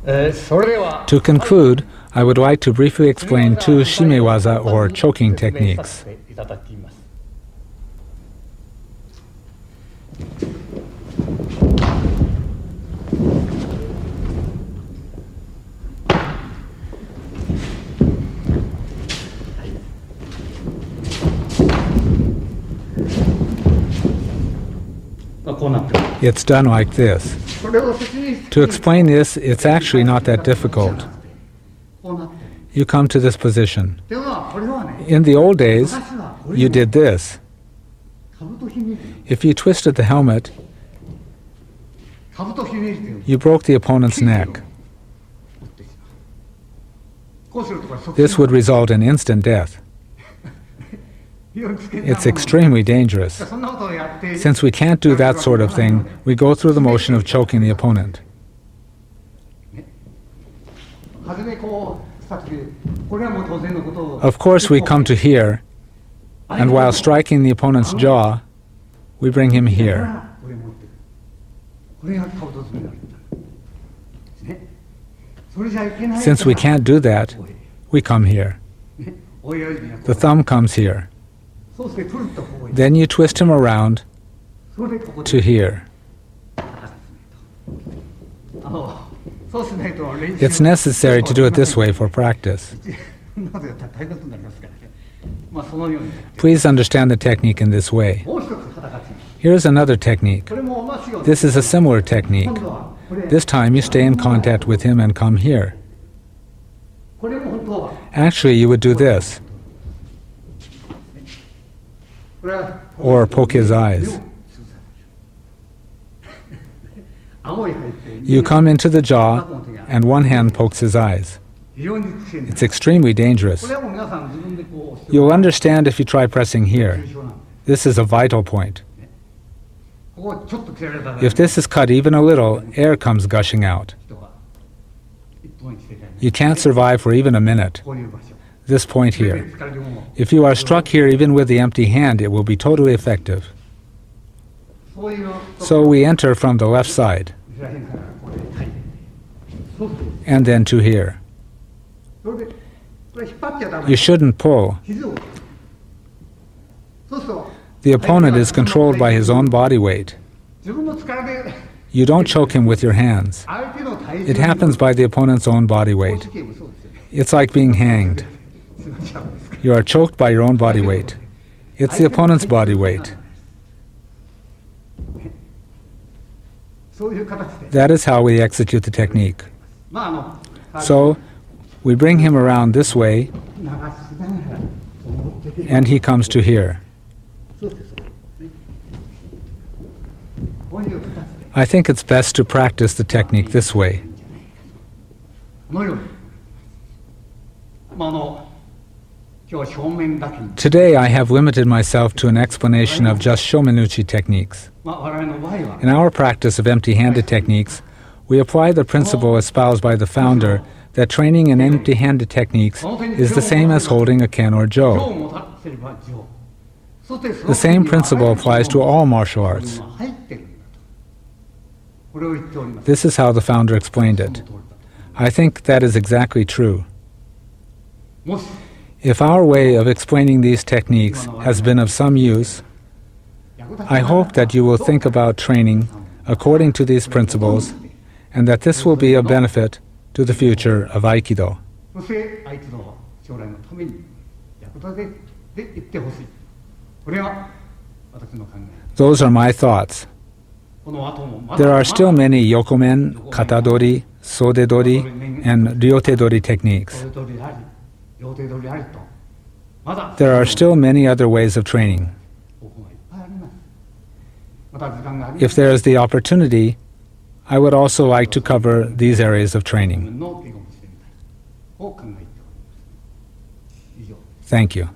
To conclude, I would like to briefly explain two shimewaza or choking techniques. It's done like this. To explain this, it's actually not that difficult. You come to this position. In the old days, you did this. If you twisted the helmet, you broke the opponent's neck. This would result in instant death. It's extremely dangerous. Since we can't do that sort of thing, we go through the motion of choking the opponent. Of course, we come to here, and while striking the opponent's jaw, we bring him here. Since we can't do that, we come here. The thumb comes here. Then you twist him around to here. It's necessary to do it this way for practice. Please understand the technique in this way. Here's another technique. This is a similar technique. This time you stay in contact with him and come here. Actually, you would do this. Or poke his eyes. You come into the jaw, and one hand pokes his eyes. It's extremely dangerous. You'll understand if you try pressing here. This is a vital point. If this is cut even a little, air comes gushing out. You can't survive for even a minute. This point here. If you are struck here even with the empty hand, it will be totally effective. So we enter from the left side, and then to here. You shouldn't pull. The opponent is controlled by his own body weight. You don't choke him with your hands. It happens by the opponent's own body weight. It's like being hanged. You are choked by your own body weight. It's the opponent's body weight. That is how we execute the technique. So, we bring him around this way, and he comes to here. I think it's best to practice the technique this way. Today I have limited myself to an explanation of just shomenuchi techniques. In our practice of empty-handed techniques, we apply the principle espoused by the founder that training in empty-handed techniques is the same as holding a ken or jo. The same principle applies to all martial arts. This is how the founder explained it. I think that is exactly true. If our way of explaining these techniques has been of some use, I hope that you will think about training according to these principles, and that this will be a benefit to the future of Aikido. Those are my thoughts. There are still many yokomen, katadori, sodedori, and ryotedori techniques. There are still many other ways of training. If there is the opportunity, I would also like to cover these areas of training. Thank you.